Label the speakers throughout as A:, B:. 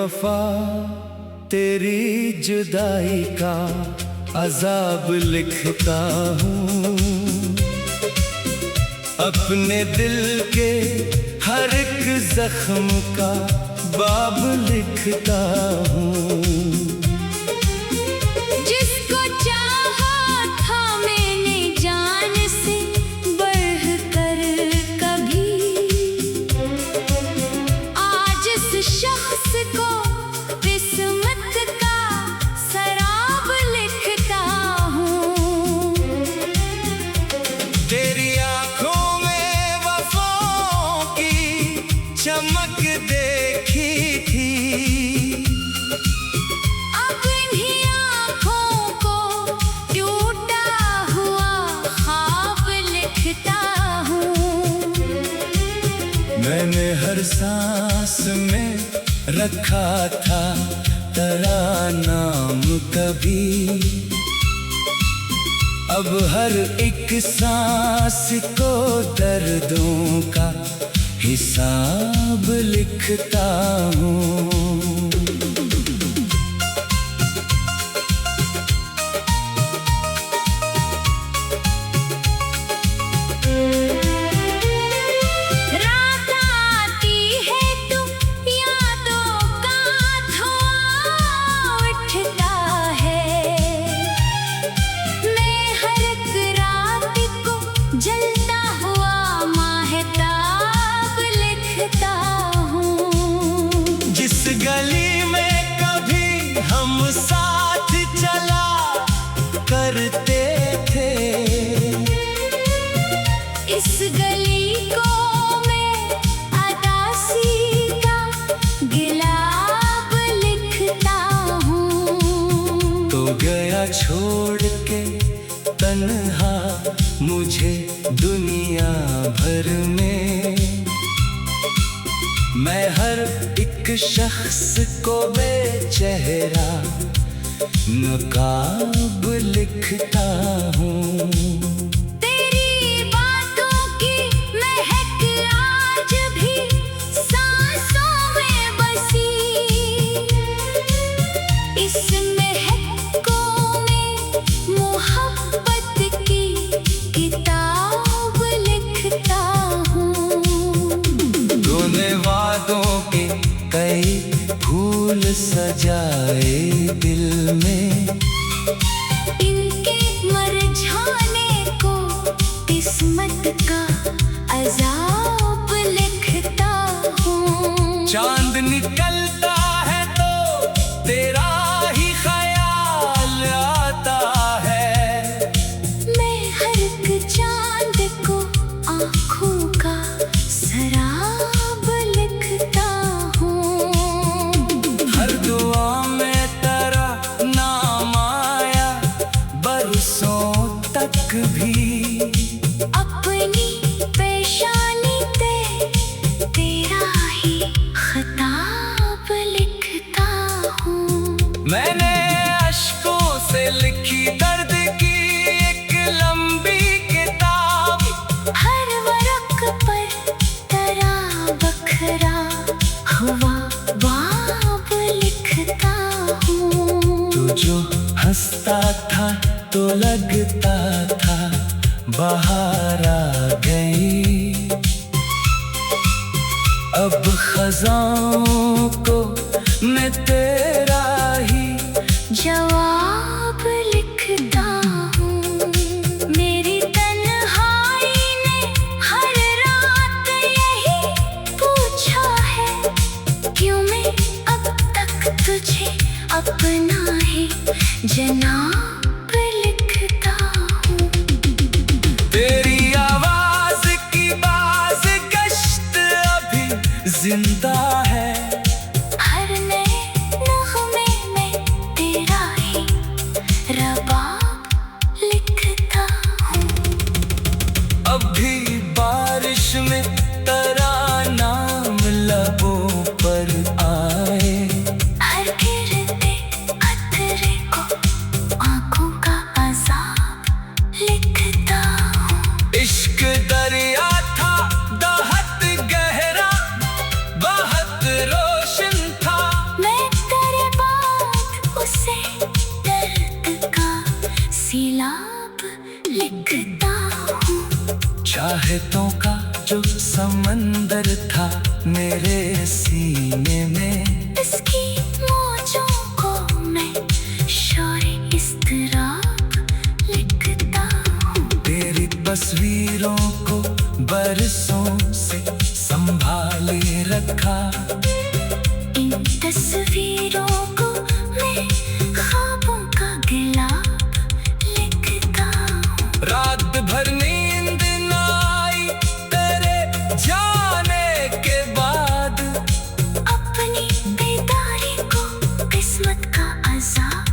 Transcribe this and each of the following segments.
A: बेवफा तेरी जुदाई का अजाब लिखता हूँ, अपने दिल के हर एक जख्म का बाब लिखता हूँ।
B: जिसको चाहा था मैंने जान से बढ़कर कभी, आज इस शख्स को किस्मत का शराब लिखता हूँ।
A: तेरी आंखों में वफाओं की चमक देखी थी,
B: अब इन्हीं आँखों को टूटा हुआ ख्वाब लिखता हूँ।
A: मैंने हर सांस में रखा था तेरा नाम कभी, अब हर एक सांस को दर्दों का हिसाब लिखता हूँ।
B: रात आती है तो यादों का धुआं उठता है, मैं हर एक रात को जलता हुआ माहताब लिखता हूँ।
A: जिस गली में कभी हम साथ चला करते थे,
B: इस गली को मैं अदासी का गिलाब लिखता हूँ।
A: तो गया छोड़ के तन्हा मुझे दुनिया भर में, मैं हर एक शख्स को बेचेहरा नकाब लिखता हूँ।
B: तेरी बातों की महक आज भी सांसों में बसी, इस महकों में मोहब्बत की किताब लिखता हूँ।
A: तूने वादों के कई फूल सजाए दिल में,
B: इनके मर जाने को किस्मत का अजाब लिखता हूँ।
A: चांद निकलता है तो तेरा ही ख्याल आता है,
B: मैं हर एक चांद को आँखों का शराब लिखता हूँ।
A: हर दुआ में तेरा नाम आया बरसों तक भी,
B: अपनी पेशानी पे तेरा ही खिताब लिखता हूँ।
A: मैंने अश्कों से लिखी दर्द की एक लंबी किताब,
B: हर वरक पर तेरा बखरा हुआ बाब लिखता हूँ।
A: तू जो हंसता था तो लगता था बाहर आ गई, अब खजाओं को मैं तेरा ही
B: जवाब लिखता हूँ। मेरी तन्हाई ने हर रात यही पूछा है, क्यों मैं अब तक तुझे अपना ही जनाब लिखता हूँ।
A: तेरी आवाज की बाज गश्त अभी जिंदा है,
B: हर नए नगमे में तेरा ही रबाब लिखता हूँ।
A: अब भी बारिश में तेरा नाम लबों पर आए,
B: हर गिरते कतरे को आँखों का अजाब लिखता हूँ।
A: इश्क दरिया था दहत गहरा बहत चाहतों का जो समंदर था मेरे सीने में,
B: इसकी मौजों को मैं शौरे इज़्तिराब लिखता हूँ।
A: तेरी तस्वीरों को बरसों से संभाले रखा,
B: इन तस्वीरों को मैं ख्वाबों का गिलाब लिखता हूँ।
A: रात भर नींद न आई तेरे जाने के बाद,
B: अपनी बेदारी को किस्मत का अज़ाब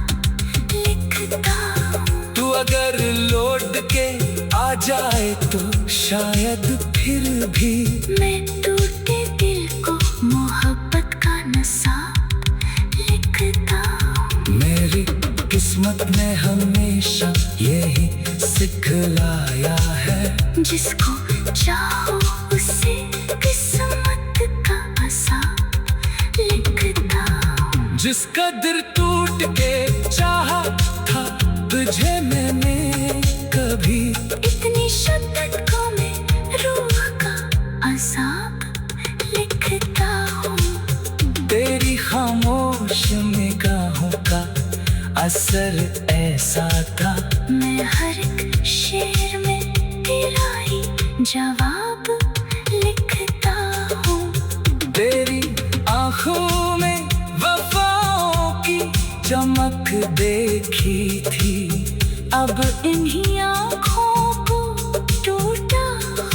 B: लिखता हूँ।
A: तू अगर लौट के आ जाए तो शायद फिर भी
B: मैं टूटे दिल को मोहब्बत का नसाब लिखता हूँ।
A: मेरी किस्मत ने हमेशा यही सिखलाया है,
B: जिसको चाहो उसे किस्मत का अज़ाब लिखता हूँ।
A: जिसका दिल टूट के चाहा था तुझे मैंने कभी,
B: इतनी शिद्दत को मैं रूह का अज़ाब लिखता हूँ।
A: तेरी खामोश निगाहों का असर ऐसा था,
B: मैं हर एक शेर में तेरा ही जवाब लिखता हूँ।
A: तेरी आंखों में वफाओं की चमक देखी थी,
B: अब इन्हीं आँखों को टूटा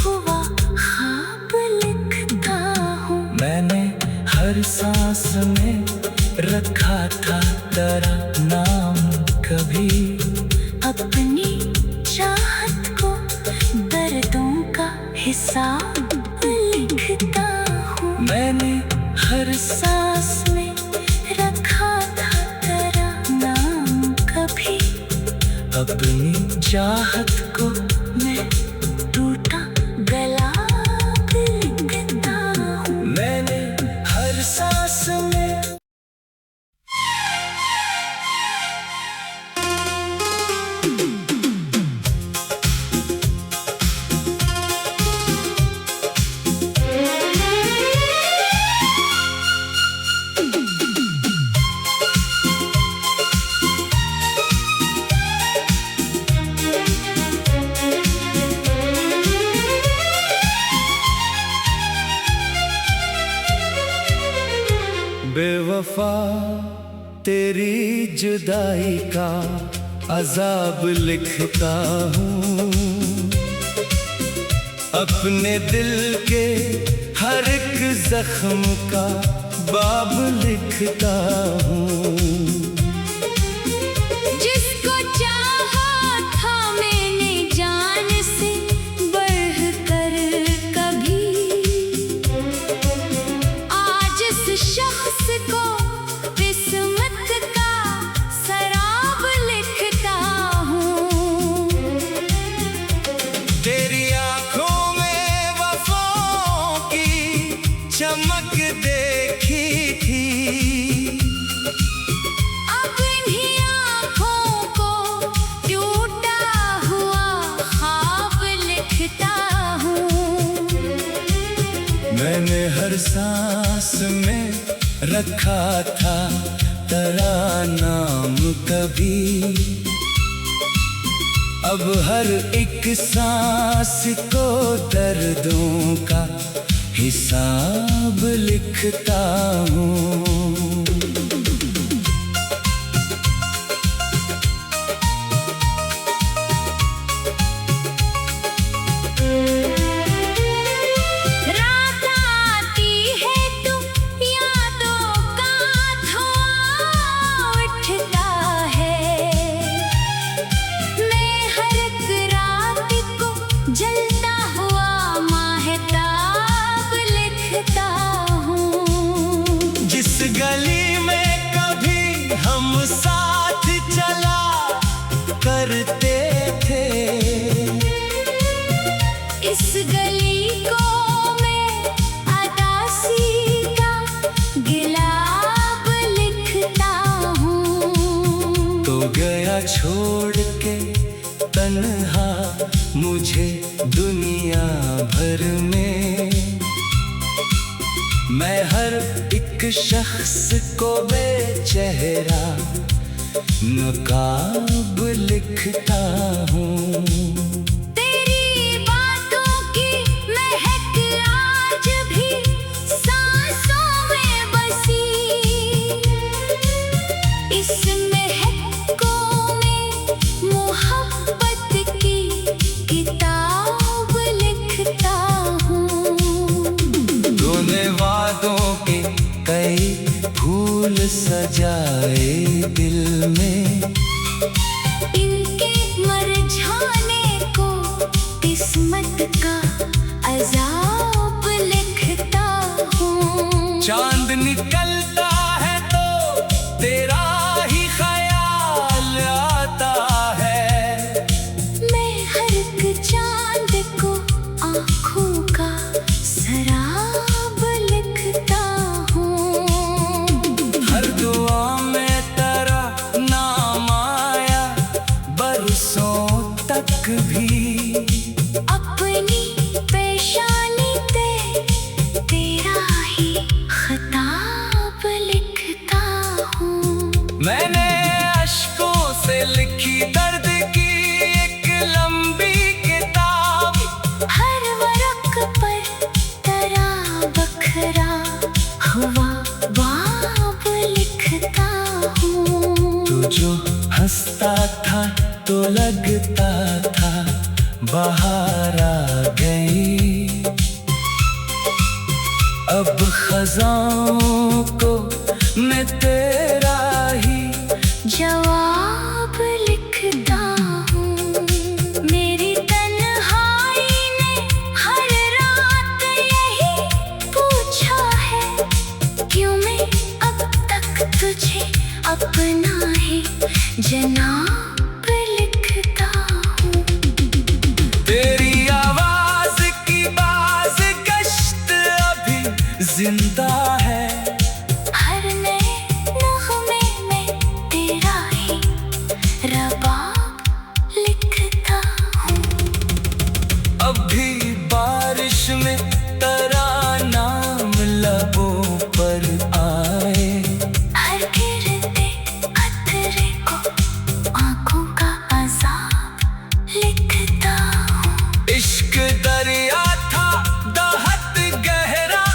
B: हुआ ख्वाब लिखता हूँ।
A: मैंने हर सांस में रखा था तेरा नाम कभी,
B: अपनी चाहत को दर्दों का हिसाब लिखता हूँ।
A: मैंने हर
B: सांस में रखा था तेरा नाम कभी,
A: अपनी चाहत को
B: मैं टूटा गुलाब लिखता हूँ।
A: मैंने हर सांस में बेवफा तेरी जुदाई का अजाब लिखता हूँ, अपने दिल के हर एक जख्म का बाब लिखता हूँ।
B: जिसको चाहा था मैंने जान से बढ़कर कभी, आज इस शख्स को किस्मत का शराब लिखता हूँ।
A: तेरी आंखों में वफाओं की चमक देखी थी,
B: अब इन्हीं आँखों को टूटा हुआ ख्वाब लिखता हूँ।
A: मैंने हर सांस में रखा था तेरा नाम कभी, अब हर एक सांस को दर्दों का हिसाब लिखता हूँ।
B: रात आती है तो यादों का धुआं उठता है, मैं हर एक रात को जलता हुआ माहताब लिखता हूँ।
A: जिस गली में कभी हम साथ चला करते थे,
B: इस गली को मैं अदासी का गिलाब लिखता हूँ।
A: तो गया छोड़ के तन्हा मुझे दुनिया शख्स को बेचेहरा नकाब लिखता हूँ।
B: तेरी बातों की महक आज भी सांसों में बसी, इस महकों में मोहब्बत की किताब लिखता हूँ।
A: तूने वादों के कई फूल सजाए दिल में,
B: इनके मरझाने को किस्मत का अज़ाब लिखता हूँ।
A: चांद निकलता है तो तेरा ही ख्याल आता है।
B: मैं हर एक चांद को आँखों का शराब लिखता हूँ।
A: हर दुआ में तेरा नाम आया बरसों तक भी।
B: अपनी पेशानी पे तेरा ही खिताब लिखता हूँ।
A: मैंने अश्कों से लिखी दर्द की एक लंबी किताब,
B: हर वरक पर तेरा बखरा हुआ बाब लिखता हूँ।
A: तू जो हंसता था तो लगता था बाहर आ गई, अब खजाओं को मैं तेरा ही
B: जवाब लिखता हूँ। मेरी तन्हाई ने हर रात यही पूछा है, क्यों मैं अब तक तुझे अपना ही जनाब लिखता हूँ।
A: तेरी आवाज की बाज गश्त अभी जिंदा है।
B: हर नए नग़मे में तेरा ही रबाब लिखता हूँ।
A: अब भी बारिश में तेरा नाम लबों पर आए।
B: हर गिरते कतरे को आँखों का अज़ाब लिखता हूँ।
A: इश्क दरिया था दहत गहरा,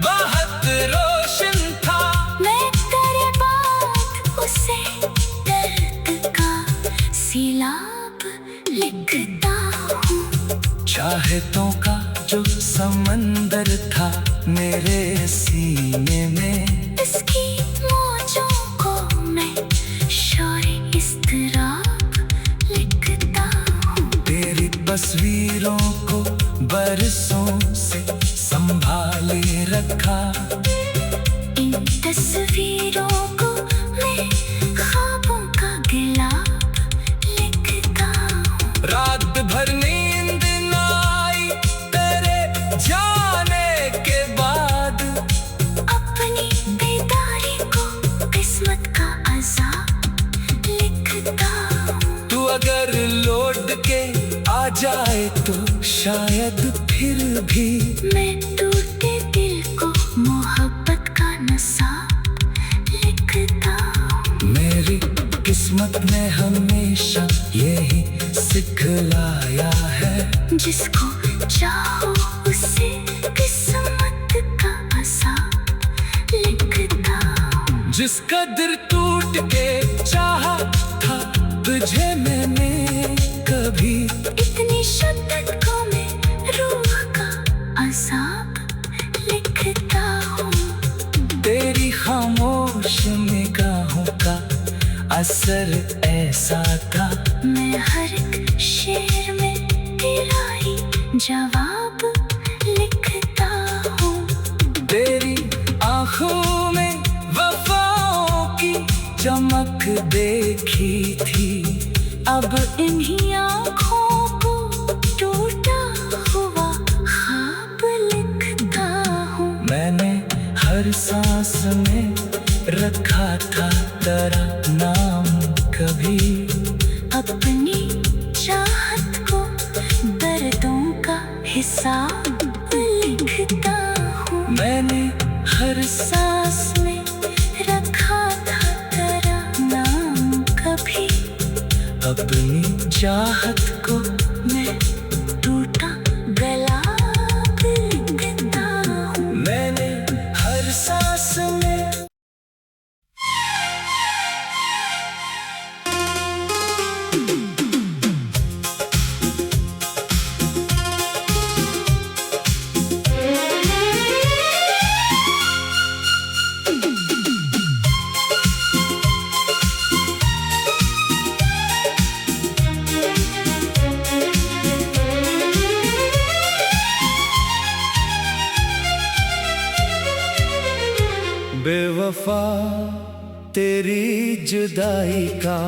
A: बहुत रोशन था।
B: मैं तेरे बाद उसे दर्द का सिलाब लिखता हूँ।
A: चाहतों का जो समंदर था मेरे सीने में,
B: इसकी मौजों को मैं शोर इज़्तिराब लिखता हूँ।
A: तेरी तस्वीरों को बरसों से संभाले रखा,
B: इन तस्वीरों को मैं ख्वाबों का गिलाब लिखता हूँ।
A: रात भर नींद न आई तेरे जाने के बाद,
B: अपनी बेदारी को किस्मत का अज़ाब लिखता हूँ।
A: तू अगर लौट के आ जाए तो शायद फिर भी
B: मैं टूटे दिल को मोहब्बत का नसाब लिखता हूँ।
A: मेरी किस्मत ने हमेशा यही सिखलाया है,
B: जिसको चाहो उसे किस्मत का अज़ाब लिखता हूँ।
A: जिस कदर टूट के चाहा था तुझे मैंने कभी,
B: इतनी शिद्दत को मैं रूह का अज़ाब लिखता हूँ।
A: तेरी खामोश निगाहों का असर ऐसा था,
B: मैं हर एक शेर में तेरा ही जवाब लिखता हूँ।
A: तेरी आँखों में वफाओं की चमक देखी थी,
B: अब इन्हीं आँखों को टूटा हुआ ख्वाब लिखता हूँ।
A: मैंने हर सांस में रखा था तेरा नाम कभी,
B: अपनी चाहत को दर्दों का हिसाब लिखता हूँ।
A: मैंने हर सांस
B: चाहत को मैं टूटा गला लिखता हूँ।
A: मैंने हर सांस में बेवफा तेरी जुदाई का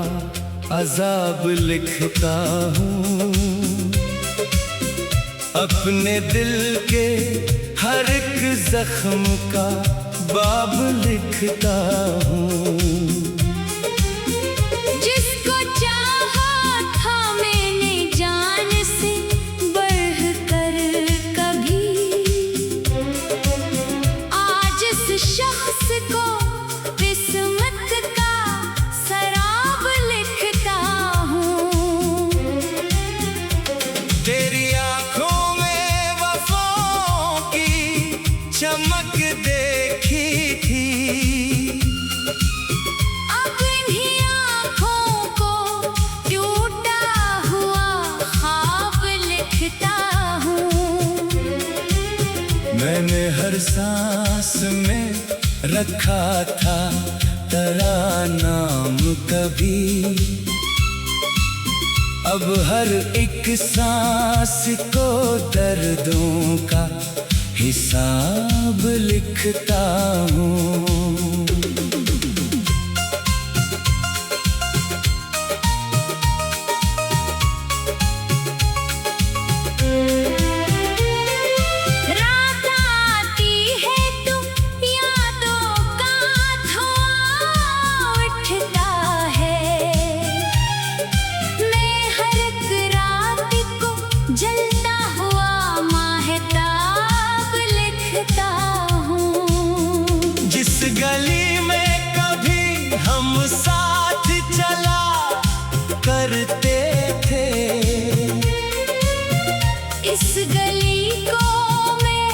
A: अजाब लिखता हूँ। अपने दिल के हर एक जख्म का बाब लिखता हूँ।
B: जिसको चाहा था मैंने जान से बढ़कर कभी, आज इस शख्स को किस्मत का शराब लिखता हूँ।
A: तेरी आंखों में वफाओं की चमक देखी थी।
B: अब इन्हीं आँखों को टूटा हुआ ख्वाब लिखता हूँ।
A: मैंने हर सांस में रखा था तेरा नाम कभी। अब हर एक सांस को दर्दों का हिसाब लिखता हूँ।
B: रात आती है तो यादों का धुआं उठता है। मैं हर एक रात को जलता हुआ माहताब लिखता हूँ।
A: जिस गली में कभी हम साथ चला करते थे,
B: इस गली को मैं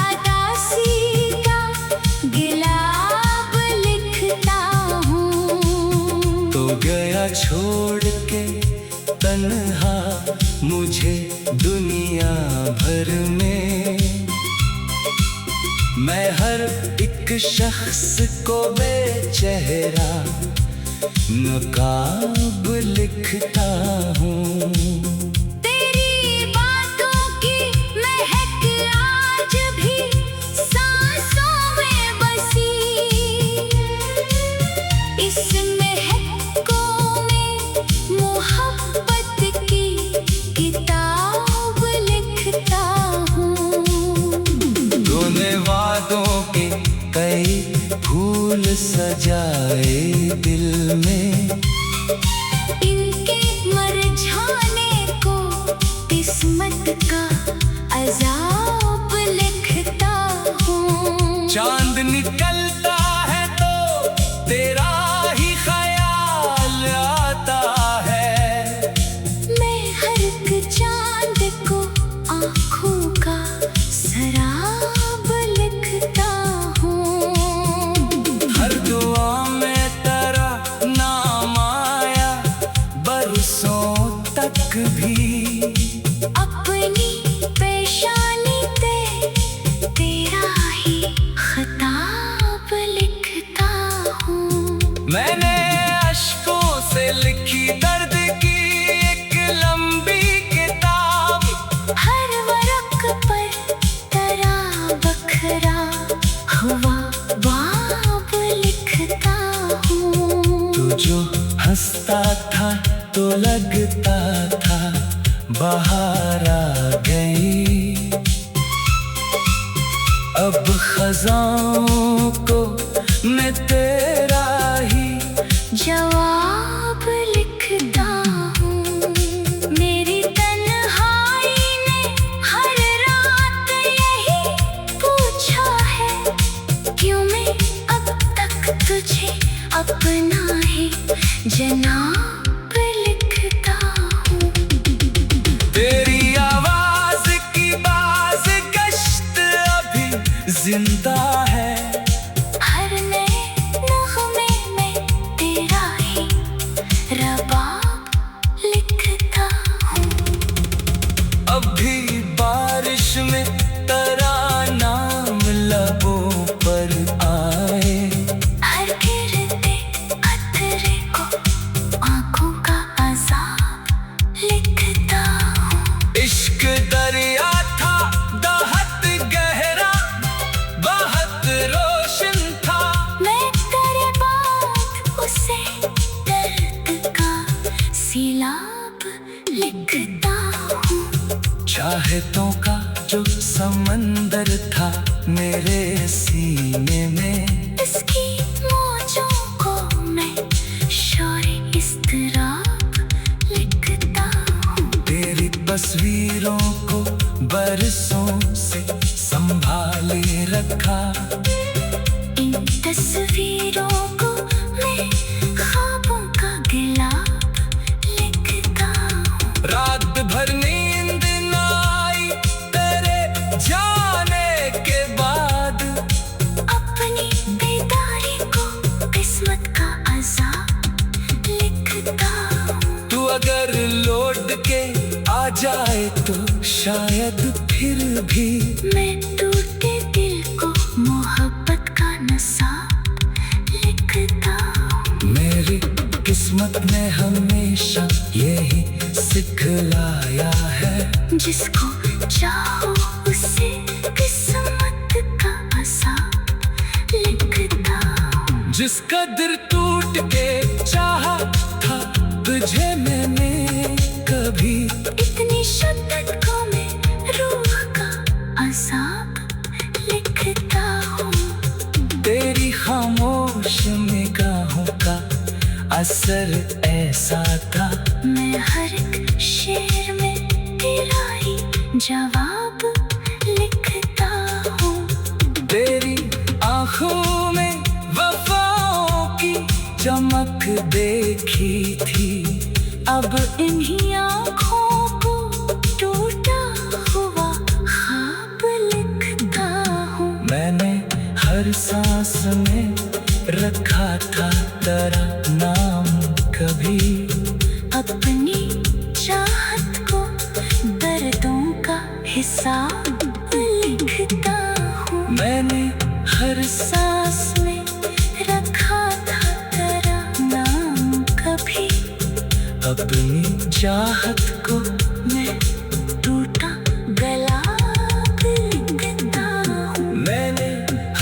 B: अदासी का गिलाब लिखता हूँ।
A: तो गया छोड़ के तन्हा मुझे दुनिया भर में। मैं हर एक शख्स को बेचेहरा नकाब लिखता हूँ।
B: तेरी बातों की महक आज भी सांसों में बसी। इस महकों में मोहब्बत की किताब लिखता हूँ।
A: तूने वादों के कई फूल सजाए दिल में।
B: इनके मरझाने को किस्मत का अजाब लिखता हूँ।
A: चांद निकलता है तो तेरा ही ख्याल आता है।
B: मैं हर एक चांद को आँखों का शराब लिखता हूँ।
A: हर दुआ में तेरा नाम आया बरसों तक भी।
B: अपनी पेशानी पे तेरा ही खताब लिखता हूँ।
A: मैंने अश्कों से लिखी दर्द की एक लंबी किताब।
B: हर वरक पर तेरा बखरा हुआ बाब लिखता हूँ।
A: तू जो हंसता था तो लगता था बाहर आ गई। अब खजाओं को मैं तेरा ही
B: जवाब लिखता हूँ। मेरी तन्हाई ने हर रात यही पूछा है, क्यों मैं अब तक तुझे अपना ही जनाब लिखता हूँ।
A: तेरी आवाज की बाज गश्त अभी जिंदा है।
B: हर नए नगमे में तेरा ही रबाब लिखता हूँ।
A: अब भी बारिश में तरानाम लबों पर आए।
B: हर गिरते कतरे को आंखों का अज़ाब लिखता हूँ।
A: इश्क दरिया था दहत गहरा, बहुत रोशन था।
B: मैं तेरे बाद उसे दर्द का सिलाब लिखता हूँ।
A: चाहतों का जो समंदर था मेरे सीने में,
B: इसकी मौजों को मैं शौर-ए-इज़्तिराब लिखता हूँ।
A: तेरी तस्वीरों को बरसों से संभाले रखा।
B: इन तस्वीरों को मैं ख्वाबों का गिलाब लिखता हूँ।
A: रात भर नींद न आई तेरे जाने के बाद।
B: अपनी बेदारी को किस्मत का अज़ाब लिखता हूँ।
A: तू अगर लौट के आ जाए तो शायद फिर भी
B: मैं टूटे दिल को मोहब्बत का नसाब लिखता हूँ।
A: मेरी किस्मत ने हमेशा यही सिखलाया है।
B: जिसको चाहो उसे किस्मत का अज़ाब लिखता हूँ।
A: जिसका दिल टूट के चाहा था तुझे मैंने कभी।
B: इतनी शिद्दत को मैं रूह का अज़ाब लिखता हूँ।
A: तेरी खामोश निगाहों का असर ऐसा था।
B: मैं हर एक शेर में तेरा ही जवाब लिखता हूँ।
A: तेरी आंखों में वफाओं की चमक देखी थी।
B: अब इन्हीं आँखों को टूटा हुआ ख्वाब लिखता हूँ।
A: मैंने हर सांस में रखा था तेरा नाम कभी।
B: अपनी चाहत को दर्दों का हिसाब लिखता हूँ।
A: मैंने हर
B: सांस में रखा था तेरा नाम कभी।
A: अपनी चाहत को
B: मैं टूटा गला लिखता हूँ।
A: मैंने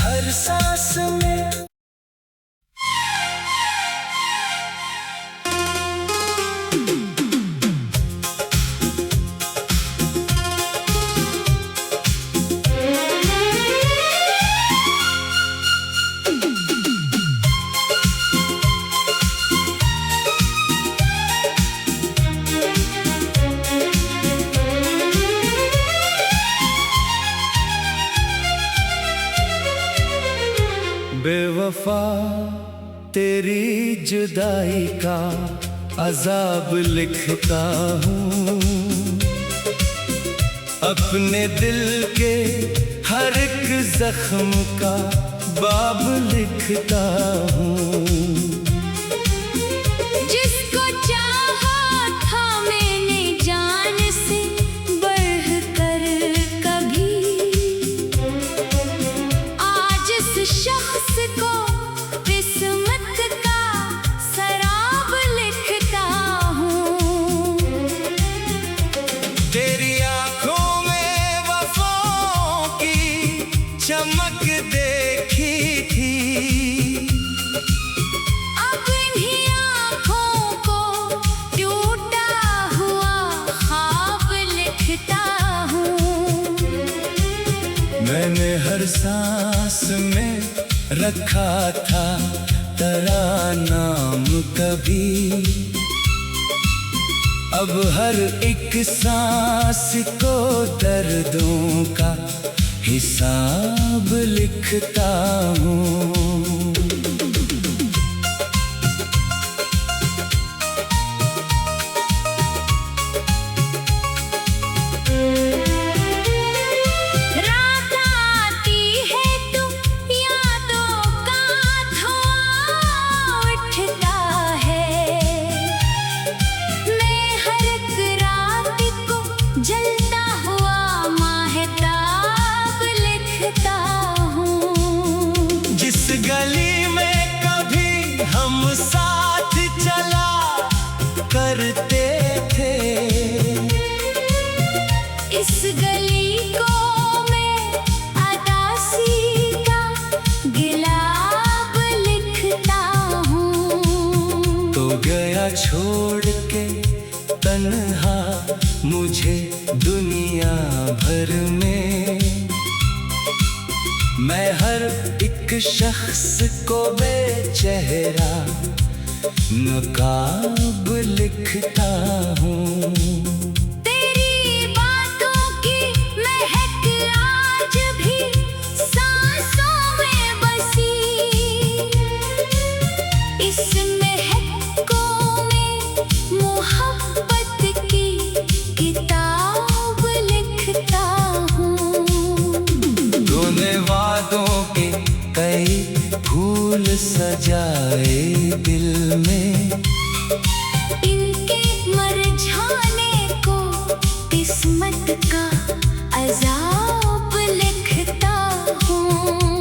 A: हर सांस में बेवफा तेरी जुदाई का अजाब लिखता हूँ। अपने दिल के हर एक जख्म का बाब लिखता हूँ।
B: जिसको चाहा था मैंने जान से बढ़कर कभी, आज इस शख्स को किस्मत का सराब लिखता हूँ।
A: तेरी आंखों में वफाओं की चमक देखी थी।
B: अब इन्हीं आँखों को टूटा हुआ ख्वाब लिखता हूँ।
A: मैंने हर सांस में रखा था तेरा नाम कभी। अब हर एक सांस को दर्दों का हिसाब लिखता हूँ। तो गया छोड़ के तन्हा मुझे दुनिया भर में। मैं हर एक शख्स को बेचेहरा नकाब लिखता हूँ।
B: तेरी बातों की महक आज भी सांसों में बसी। इस महकों में मोहब्बत की किताब लिखता हूँ।
A: तूने वादों के कई फूल सजाए दिल में,
B: इनके मरझाने को किस्मत का अज़ाब लिखता हूँ।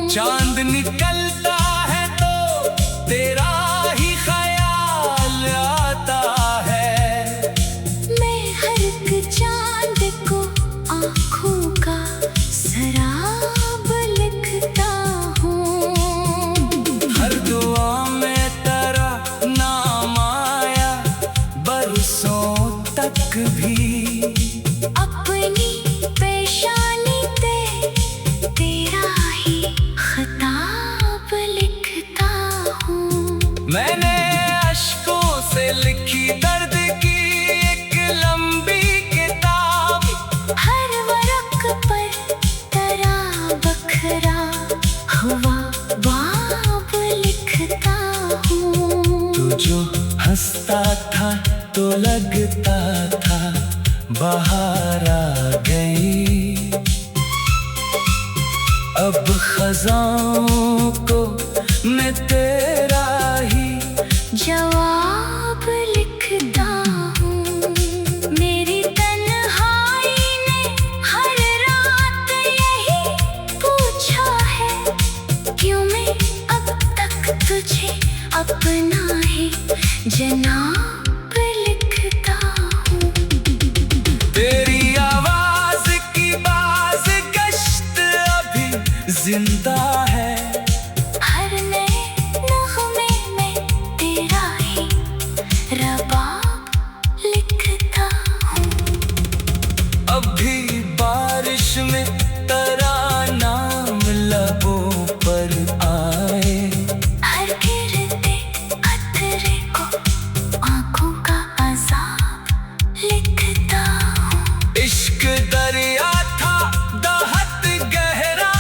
A: चांद निकलता है तो तेरा ही ख्याल आता है।
B: मैं हर एक चांद को आँखों का सराब लिखता हूँ।
A: हर दुआ में तेरा नाम आया बरसों तक भी।
B: अपनी पेशानी पे तेरा ही खिताब लिखता हूँ।
A: मैंने अश्कों से लिखी दर्द की एक लंबी किताब।
B: हर वरक पर तेरा बखरा हुआ बाब लिखता हूँ।
A: तू जो हंसता था तो लगता था बाहर आ गई। अब खजाओं को मैं तेरा ही
B: जवाब लिखता हूँ। मेरी तन्हाई ने हर रात यही पूछा है, क्यों मैं अब तक तुझे अपना ही जनाब लिखता हूँ।
A: तेरी आवाज की बाज गश्त अभी जिंदा है।
B: हर नए नग़्मे में तेरा ही रबाब लिखता हूँ।
A: अब भी बारिश में तेरा नाम लबों पर आए।
B: हर गिरते कतरे को आँखों का अज़ाब लिखता हूँ।
A: इश्क दरिया था दहत गहरा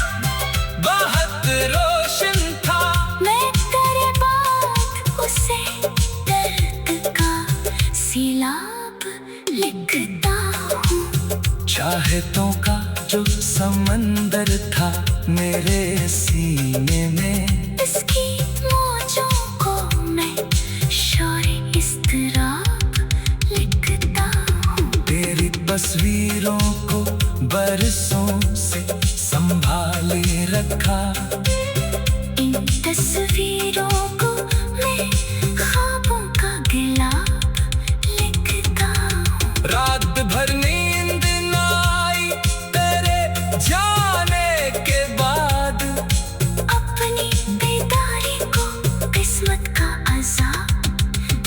A: बहुत रोशन था।
B: मैं तेरे बाद उसे दर्द का सिलाब लिखता हूँ।
A: चाहतों का जो समंदर था मेरे सीने में,
B: इसकी मौजों को मैं शौर-ए-इज़्तिराब लिखता हूँ।
A: तेरी तस्वीरों को बरसों से संभाले रखा।
B: इन तस्वीरों को मैं ख्वाबों का गिलाब लिखता हूँ।
A: रात भर नींद न आई तेरे जाने के बाद।
B: अपनी बेदारी को किस्मत का अज़ाब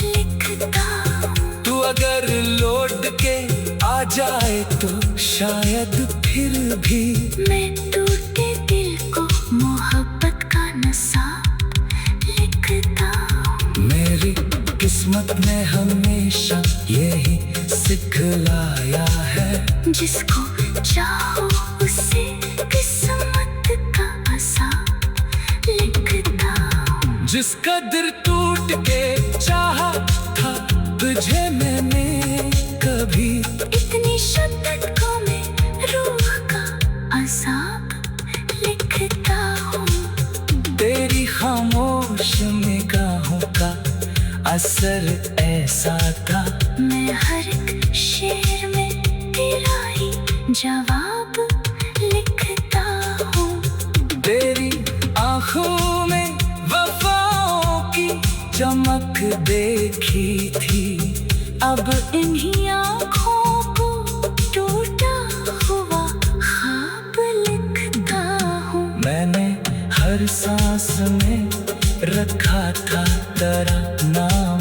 B: लिखता हूँ।
A: तू अगर लौट के आ जाए तो शायद फिर भी
B: मैं टूटे दिल को मोहब्बत का नसाब लिखता हूँ।
A: मेरी किस्मत ने हमेशा यही सिखलाया है।
B: जिसको चाहो उसे किस्मत का अज़ाब लिखता हूँ।
A: जिस कदर टूट के चाहा था तुझे मैंने कभी।
B: इतनी शिद्दत को मैं रूह का अज़ाब लिखता हूँ।
A: तेरी खामोश निगाहों का असर ऐसा था।
B: मैं हर एक शेर में तेरा ही जवाब लिखता हूँ।
A: तेरी आँखों में वफाओं की चमक देखी थी।
B: अब इन्हीं आँखों को टूटा हुआ ख्वाब लिखता हूँ।
A: मैंने हर सांस में रखा था तेरा नाम।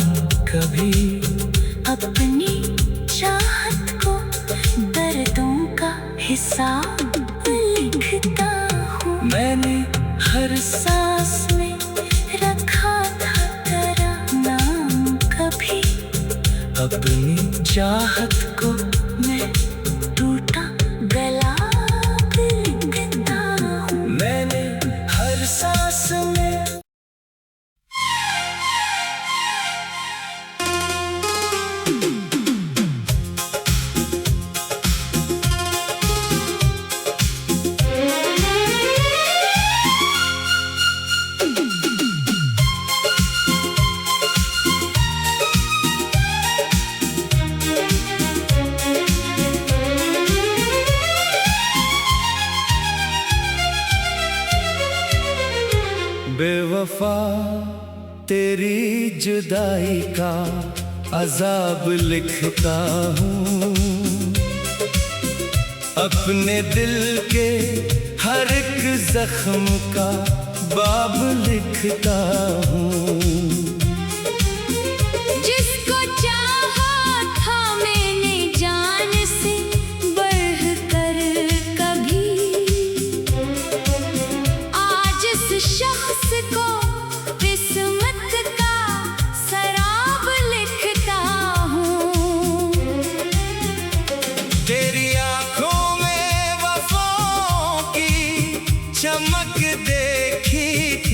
A: अपनी चाहत को
B: मैं टूटा गला लिखता हूँ।
A: मैंने हर सांस में बेवफा तेरी जुदाई का अजाब लिखता हूँ। अपने दिल के हर एक जख्म का बाब लिखता हूँ।
B: जिसको चाहा था मैंने जान से बढ़कर कभी, आज इस शख्स को किस्मत का शराब लिखता हूँ।
A: तेरी आंखों में वफाओं की चमक देखी थी,